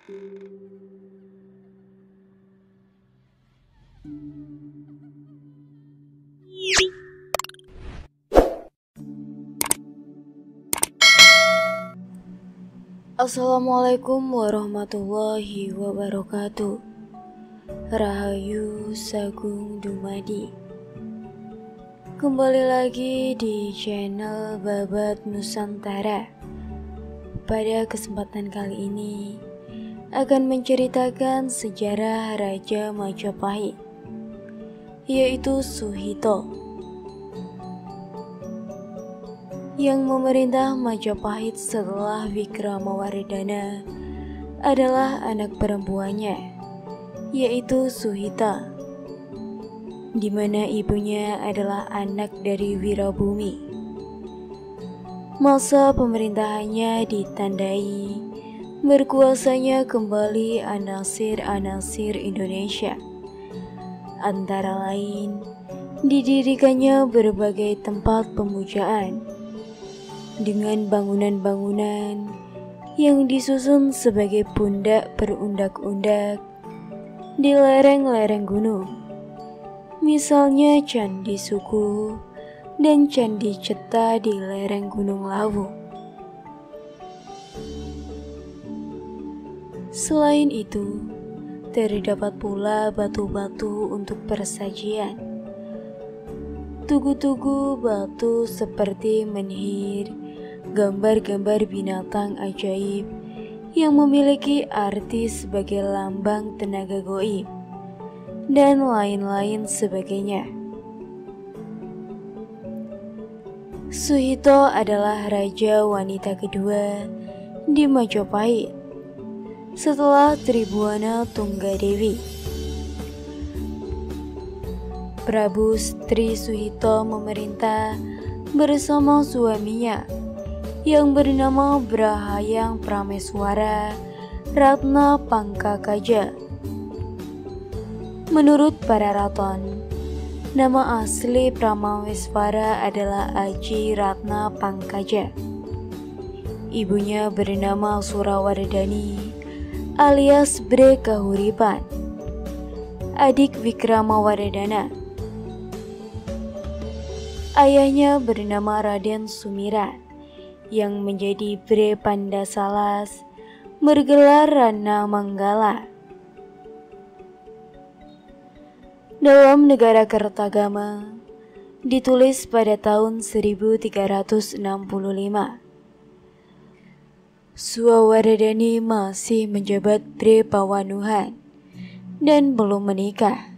Assalamualaikum warahmatullahi wabarakatuh. Rahayu Sagung Dumadi. Kembali lagi di channel Babat Nusantara. Pada kesempatan kali ini akan menceritakan sejarah Raja Majapahit, yaitu Suhito, yang memerintah Majapahit setelah Wikramawardhana adalah anak perempuannya, yaitu Suhita, di mana ibunya adalah anak dari Wirabumi. Masa pemerintahannya ditandai berkuasanya kembali Anasir-Anasir Indonesia, antara lain didirikannya berbagai tempat pemujaan dengan bangunan-bangunan yang disusun sebagai pundak berundak-undak di lereng-lereng gunung, misalnya Candi Suku dan Candi Ceta di lereng Gunung Lawu. Selain itu, terdapat pula batu-batu untuk persajian. Tugu-tugu batu seperti menhir, gambar-gambar binatang ajaib yang memiliki arti sebagai lambang tenaga gaib, dan lain-lain sebagainya. Suhito adalah raja wanita kedua di Majapahit setelah Tribhuwana Tunggadewi. Prabu Sri Suhito memerintah bersama suaminya yang bernama Brahayang Prameswara Ratna Pangkakaja. Menurut para raton, nama asli Prameswara adalah Aji Ratna Pangkaja. Ibunya bernama Surawardhani alias Bre Kahuripan, adik Wikramawardhana. Ayahnya bernama Raden Sumirat yang menjadi Bre Pandasalas, bergelar Rana Manggala. Dalam negara Kertagama ditulis pada tahun 1365. Surawardhani masih menjabat Bre Pawanuhan dan belum menikah.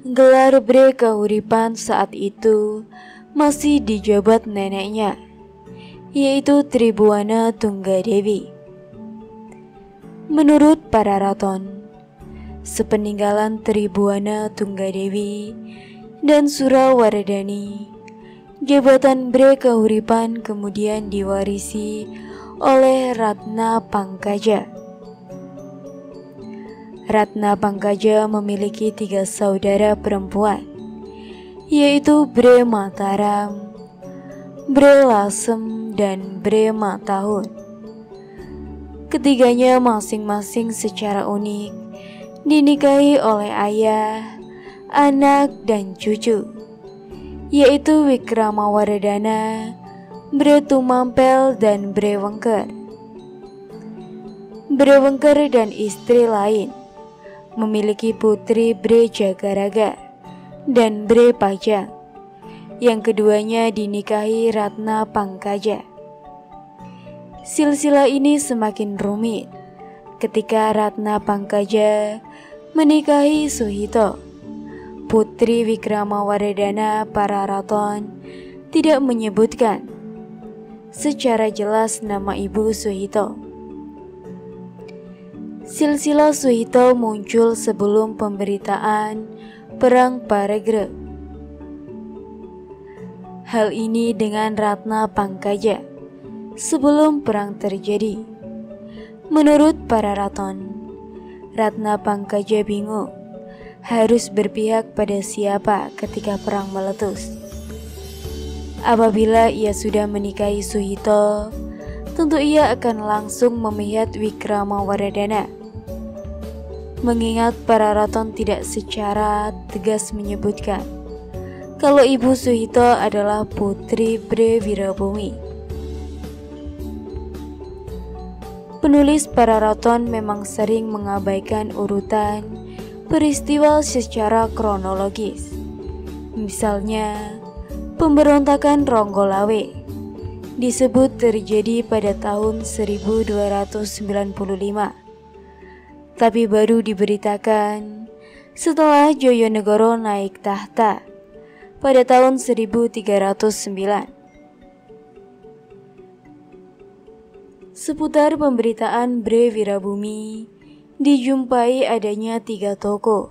Gelar Bre Kahuripan saat itu masih dijabat neneknya, yaitu Tribhuwana Tunggadewi. Menurut para raton, sepeninggalan Tribhuwana Tunggadewi dan Surawardhani, jabatan Bre Kahuripan kemudian diwarisi oleh Ratna Pangkaja. Ratna Pangkaja memiliki 3 saudara perempuan, yaitu Bre Mataram, Bre Lasem, dan Bre Matahun. Ketiganya masing-masing secara unik dinikahi oleh ayah, anak, dan cucu, yaitu Wikramawardhana, Bre Tumampel, dan Bre Wengker. Bre Wengker dan istri lain memiliki putri Bre Jagaraga dan Bre Pajang, yang keduanya dinikahi Ratna Pangkaja. Silsilah ini semakin rumit ketika Ratna Pangkaja menikahi Suhito, putri Wikramawardhana. Para raton tidak menyebutkan secara jelas nama ibu Suhito. Silsilah Suhito muncul sebelum pemberitaan Perang Paregreg. Hal ini dengan Ratna Pangkaja sebelum perang terjadi. Menurut para raton, Ratna Pangkaja bingung harus berpihak pada siapa ketika perang meletus. Apabila ia sudah menikahi Suhito, tentu ia akan langsung memihak Wikramawardhana. Mengingat para raton tidak secara tegas menyebutkan kalau Ibu Suhito adalah putri Bre Wirabumi. Penulis para raton memang sering mengabaikan urutan peristiwa secara kronologis. Misalnya, pemberontakan Ronggolawe disebut terjadi pada tahun 1295. Tapi baru diberitakan setelah Joyonegoro naik tahta pada tahun 1309. Seputar pemberitaan Bre Wirabumi, dijumpai adanya 3 tokoh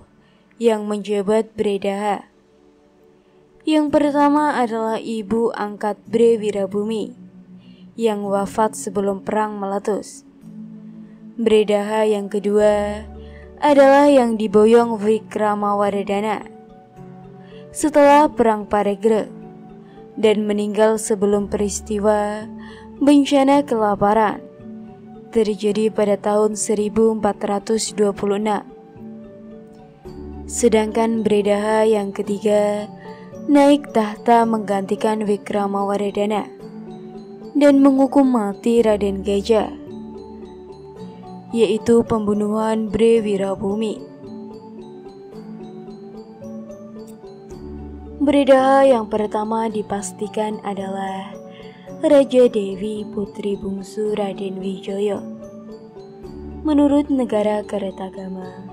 yang menjabat Bredaha. Yang pertama adalah ibu angkat Bre Wirabumi yang wafat sebelum perang meletus. Bredaha yang kedua adalah yang diboyong Wikramawardhana setelah perang Paregre dan meninggal sebelum peristiwa bencana kelaparan terjadi pada tahun 1426. Sedangkan Bredaha yang ketiga naik tahta menggantikan Wikramawardhana dan menghukum mati Raden Gajah, yaitu pembunuhan Bre Wirabumi. Bredaha yang pertama dipastikan adalah Raja Dewi putri bungsu Raden Wijaya. Menurut negara Kertagama,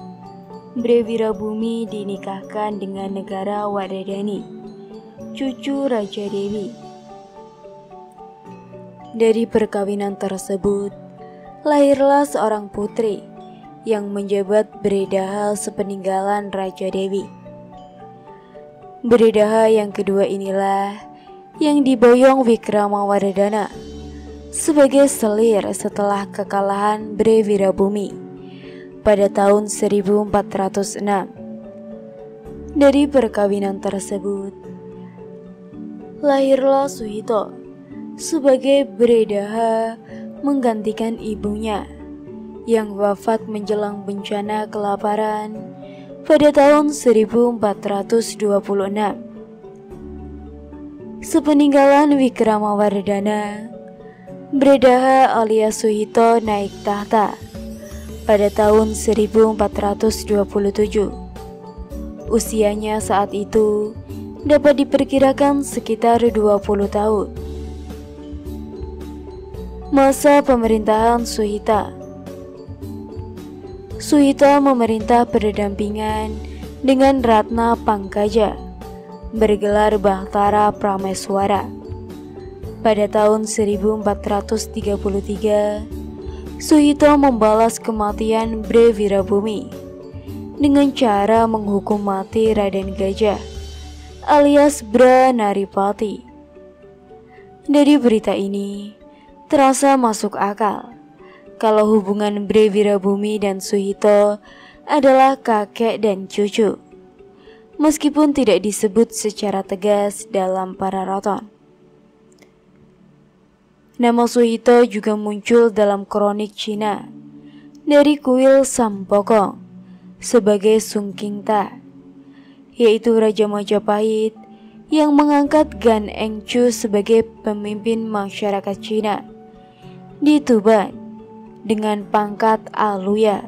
Bre Wirabumi dinikahkan dengan negara Wardhani, cucu Raja Dewi. Dari perkawinan tersebut, lahirlah seorang putri yang menjabat Bredaha sepeninggalan Raja Dewi. Bredaha yang kedua inilah yang diboyong Wikramawardhana sebagai selir setelah kekalahan Bre Wirabumi pada tahun 1406. Dari perkawinan tersebut, lahirlah Suhito sebagai Bredaha menggantikan ibunya yang wafat menjelang bencana kelaparan pada tahun 1426. Sepeninggalan Wikramawardhana, Bredaha alias Suhito naik tahta pada tahun 1427. Usianya saat itu dapat diperkirakan sekitar 20 tahun. Masa pemerintahan Suhita. Suhito memerintah berdampingan dengan Ratna Pangkaja, bergelar Bahtara Prameswara. Pada tahun 1433, Suhito membalas kematian Bre Wirabumi dengan cara menghukum mati Raden Gajah alias Bra Naripati. Dari berita ini, terasa masuk akal kalau hubungan Bre Wirabumi dan Suhito adalah kakek dan cucu, meskipun tidak disebut secara tegas dalam para raton. Nama Suhito juga muncul dalam kronik Cina dari kuil Sampokong sebagai Sung Kingta, yaitu Raja Majapahit yang mengangkat Gan Engcu sebagai pemimpin masyarakat Cina di Tuban dengan pangkat Aluya.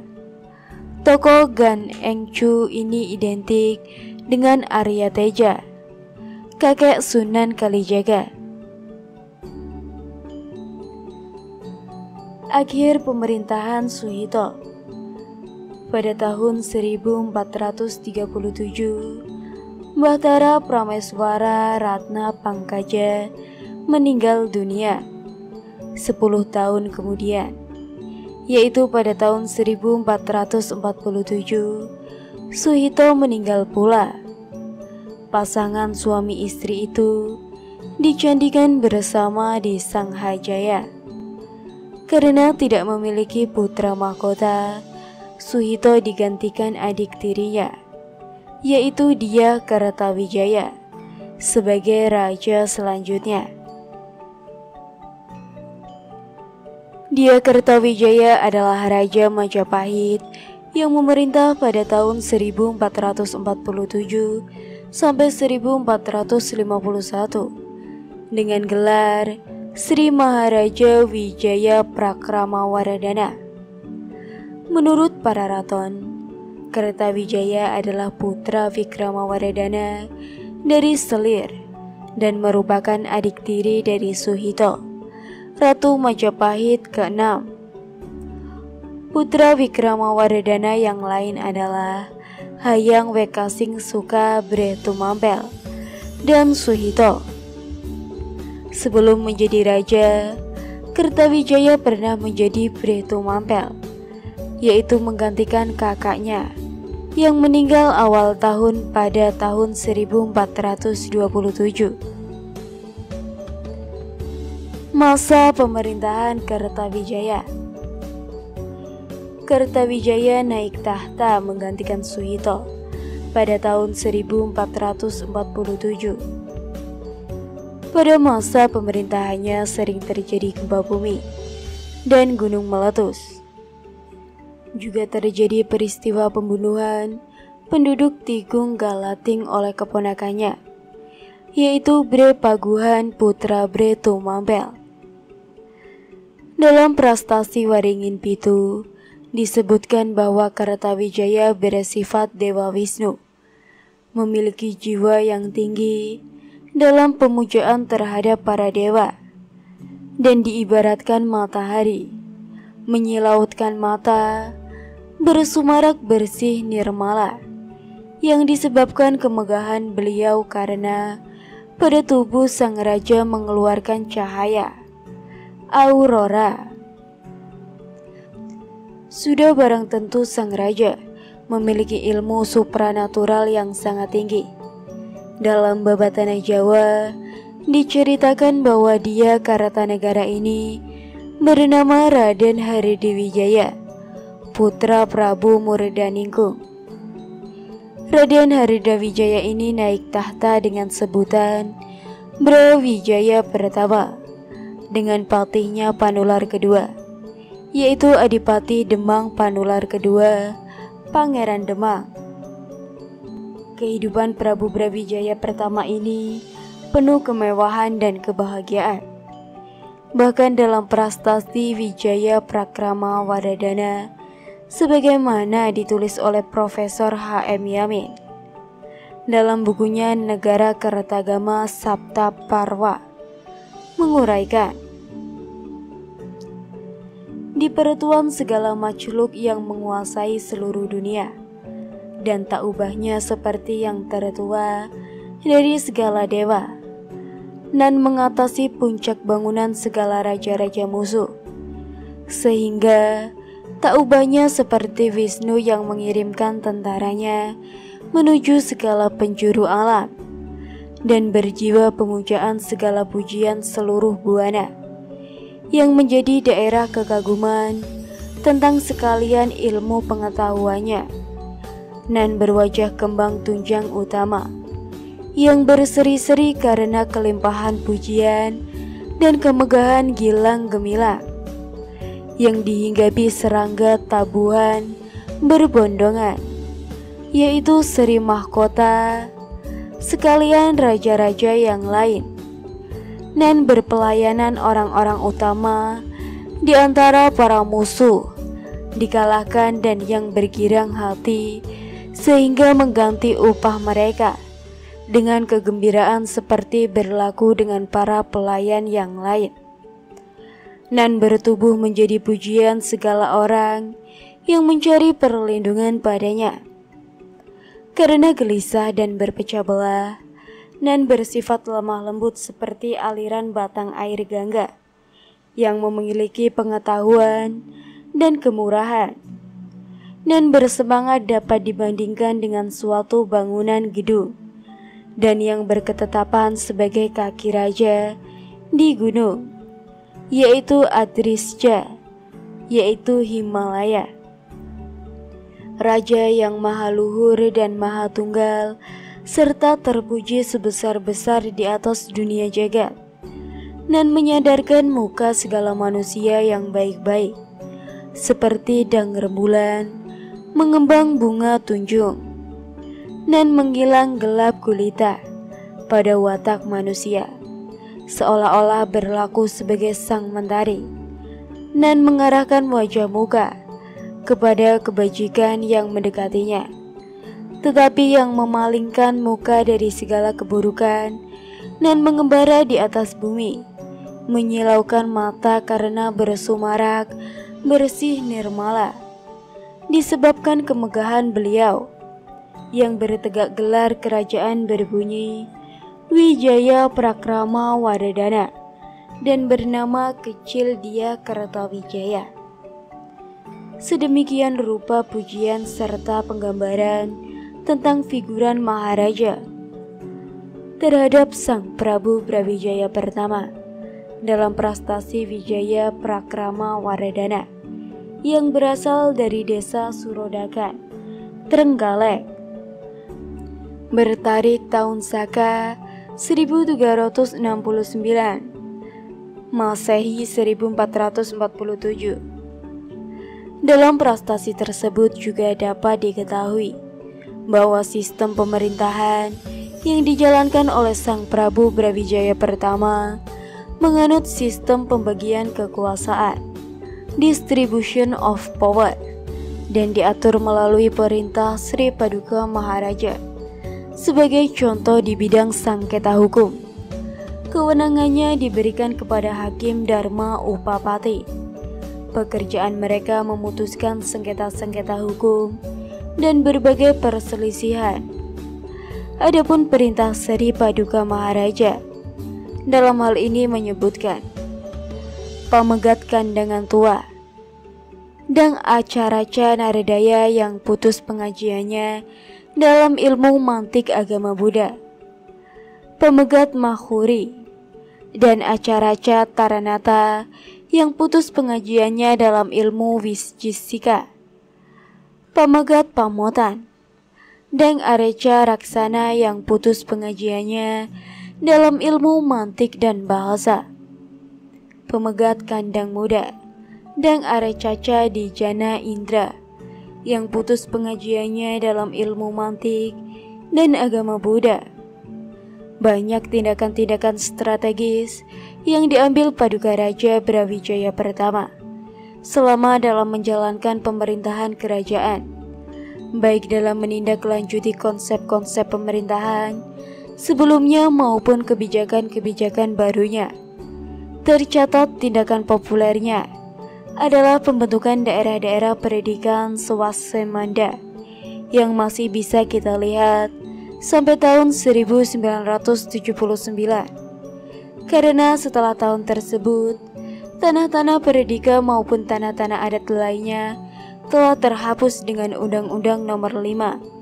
Tokoh Gan Engcu ini identik dengan Arya Teja, kakek Sunan Kalijaga. Akhir pemerintahan Suhito. Pada tahun 1437, Bahtara Prameswara Ratna Pangkaja meninggal dunia 10 tahun kemudian, yaitu pada tahun 1447, Suhito meninggal pula. Pasangan suami istri itu dicandikan bersama di Sanghajaya. Karena tidak memiliki putra mahkota, Suhito digantikan adik tirinya, yaitu Dia Kartawijaya, sebagai raja selanjutnya. Dia Kertawijaya adalah Raja Majapahit yang memerintah pada tahun 1447 sampai 1451 dengan gelar Sri Maharaja Wijaya Prakramawardhana. Menurut para raton, Kertawijaya adalah putra Vikramawardhana dari Selir dan merupakan adik tiri dari Suhito, Ratu Majapahit ke-6. Putra Vikramawardhana yang lain adalah Hayang Wekasing Suka Bre Tumampel dan Suhito. Sebelum menjadi raja, Kertawijaya pernah menjadi Bre Tumampel, yaitu menggantikan kakaknya yang meninggal awal tahun pada tahun 1427. Masa pemerintahan Kertawijaya. Kertawijaya naik tahta menggantikan Suhito pada tahun 1447. Pada masa pemerintahannya sering terjadi gempa bumi dan gunung meletus. Juga terjadi peristiwa pembunuhan penduduk Tigung Galating oleh keponakannya, yaitu Bre Paguhan putra Bre Tumampel. Dalam prastasi Waringin Pitu disebutkan bahwa Kertawijaya bersifat Dewa Wisnu, memiliki jiwa yang tinggi dalam pemujaan terhadap para dewa, dan diibaratkan matahari, menyilautkan mata, bersumarak bersih nirmala, yang disebabkan kemegahan beliau karena pada tubuh sang raja mengeluarkan cahaya, aurora. Sudah barang tentu sang raja memiliki ilmu supranatural yang sangat tinggi. Dalam Babat Tanah Jawa diceritakan bahwa dia Kartanegara ini bernama Raden Haridiwijaya, putra Prabu Murdaningkung. Raden Haridiwijaya ini naik tahta dengan sebutan Brawijaya Pertama dengan patihnya Panular kedua, yaitu Adipati Demang Panular kedua, Pangeran Demang. Kehidupan Prabu Brawijaya Pertama ini penuh kemewahan dan kebahagiaan. Bahkan dalam prastasti Wijaya Prakramawardhana, sebagaimana ditulis oleh Profesor H.M. Yamin dalam bukunya Negara Kertagama Sapta Parwa, menguraikan, di peretuan segala makhluk yang menguasai seluruh dunia, dan tak ubahnya seperti yang tertua dari segala dewa, dan mengatasi puncak bangunan segala raja-raja musuh, sehingga tak ubahnya seperti Wisnu yang mengirimkan tentaranya menuju segala penjuru alam, dan berjiwa pemujaan segala pujian seluruh buana, yang menjadi daerah kekaguman tentang sekalian ilmu pengetahuannya, dan berwajah kembang tunjang utama, yang berseri-seri karena kelimpahan pujian dan kemegahan gilang gemilang, yang dihinggapi serangga tabuhan berbondongan, yaitu Sri Mahkota, sekalian raja-raja yang lain, dan berpelayanan orang-orang utama di antara para musuh, dikalahkan dan yang bergirang hati, sehingga mengganti upah mereka dengan kegembiraan seperti berlaku dengan para pelayan yang lain, dan bertubuh menjadi pujian segala orang yang mencari perlindungan padanya, karena gelisah dan berpecah belah, dan bersifat lemah lembut seperti aliran batang air Gangga, yang memiliki pengetahuan dan kemurahan, dan bersemangat dapat dibandingkan dengan suatu bangunan gedung, dan yang berketetapan sebagai kaki raja di gunung, yaitu Adrisja, yaitu Himalaya. Raja yang maha luhur dan maha tunggal, serta terpuji sebesar-besar di atas dunia jagat, dan menyadarkan muka segala manusia yang baik-baik, seperti dang rembulan, mengembang bunga tunjung, dan menghilang gelap gulita pada watak manusia, seolah-olah berlaku sebagai sang mentari, dan mengarahkan wajah muka kepada kebajikan yang mendekatinya, tetapi yang memalingkan muka dari segala keburukan dan mengembara di atas bumi, menyilaukan mata karena bersumarak bersih nirmala, disebabkan kemegahan beliau yang bertegak gelar kerajaan berbunyi Wijaya Prakrama Wardhana dan bernama kecil dia Kertawijaya. Sedemikian rupa pujian serta penggambaran tentang figuran Maharaja terhadap Sang Prabu Brawijaya pertama dalam prastasi Wijaya Prakrama Wardhana yang berasal dari desa Surodakan, Trenggalek, bertarik tahun Saka 1369, Masehi 1447. Dalam prastasi tersebut juga dapat diketahui bahwa sistem pemerintahan yang dijalankan oleh Sang Prabu Brawijaya pertama menganut sistem pembagian kekuasaan, distribution of power, dan diatur melalui perintah Sri Paduka Maharaja. Sebagai contoh di bidang sengketa hukum, kewenangannya diberikan kepada Hakim Dharma Upapati. Pekerjaan mereka memutuskan sengketa-sengketa hukum dan berbagai perselisihan. Adapun perintah Sri Paduka Maharaja dalam hal ini menyebutkan pamegat kandangan tua dan acaraca naradaya yang putus pengajiannya dalam ilmu mantik agama Buddha, pemegat Mahuri, dan acaraca Taranata yang putus pengajiannya dalam ilmu Wisjisika, pemegat Pamotan, dan areca Raksana yang putus pengajiannya dalam ilmu mantik dan bahasa, pemegat Kandang Muda, dan arecaca Dijana Indra yang putus pengajiannya dalam ilmu mantik dan agama Buddha. Banyak tindakan-tindakan strategis yang diambil Paduka Raja Brawijaya pertama selama dalam menjalankan pemerintahan kerajaan, baik dalam menindaklanjuti konsep-konsep pemerintahan sebelumnya maupun kebijakan-kebijakan barunya. Tercatat tindakan populernya adalah pembentukan daerah-daerah pendidikan swasembada yang masih bisa kita lihat sampai tahun 1979, karena setelah tahun tersebut tanah-tanah pendidikan maupun tanah-tanah adat lainnya telah terhapus dengan Undang-Undang Nomor 5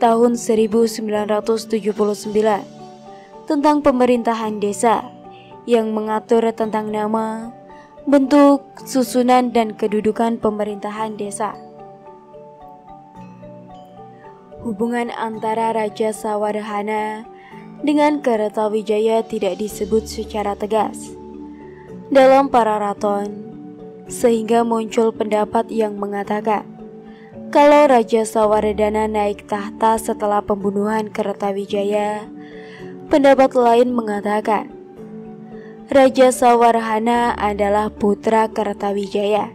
tahun 1979 tentang pemerintahan desa yang mengatur tentang nama, bentuk, susunan, dan kedudukan pemerintahan desa. Hubungan antara Raja Sawardhana dengan Kertawijaya tidak disebut secara tegas dalam para raton, sehingga muncul pendapat yang mengatakan kalau Raja Sawardhana naik tahta setelah pembunuhan Kertawijaya. Pendapat lain mengatakan Raja Sawardhana adalah putra Kertawijaya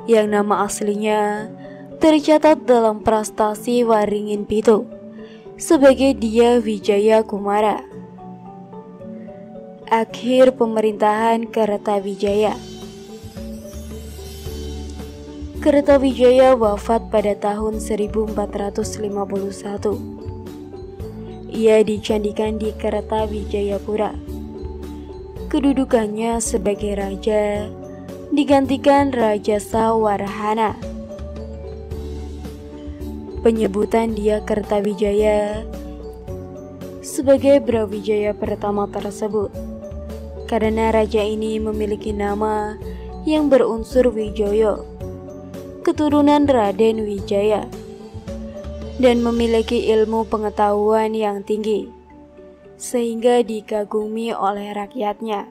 yang nama aslinya tercatat dalam prastasi Waringin Pitu sebagai Dia Wijaya Kumara. Akhir pemerintahan Kertawijaya. Kertawijaya wafat pada tahun 1451. Ia dicandikan di Kertawijayapura. Kedudukannya sebagai raja digantikan Raja Sawardhana. Penyebutan Dia Kertawijaya sebagai Brawijaya pertama tersebut karena raja ini memiliki nama yang berunsur Wijoyo, keturunan Raden Wijaya, dan memiliki ilmu pengetahuan yang tinggi sehingga dikagumi oleh rakyatnya.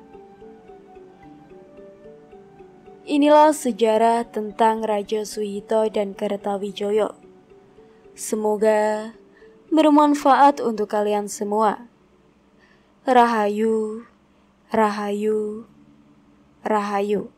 Inilah sejarah tentang Raja Suhito dan Kertawijaya. Semoga bermanfaat untuk kalian semua. Rahayu, Rahayu, Rahayu.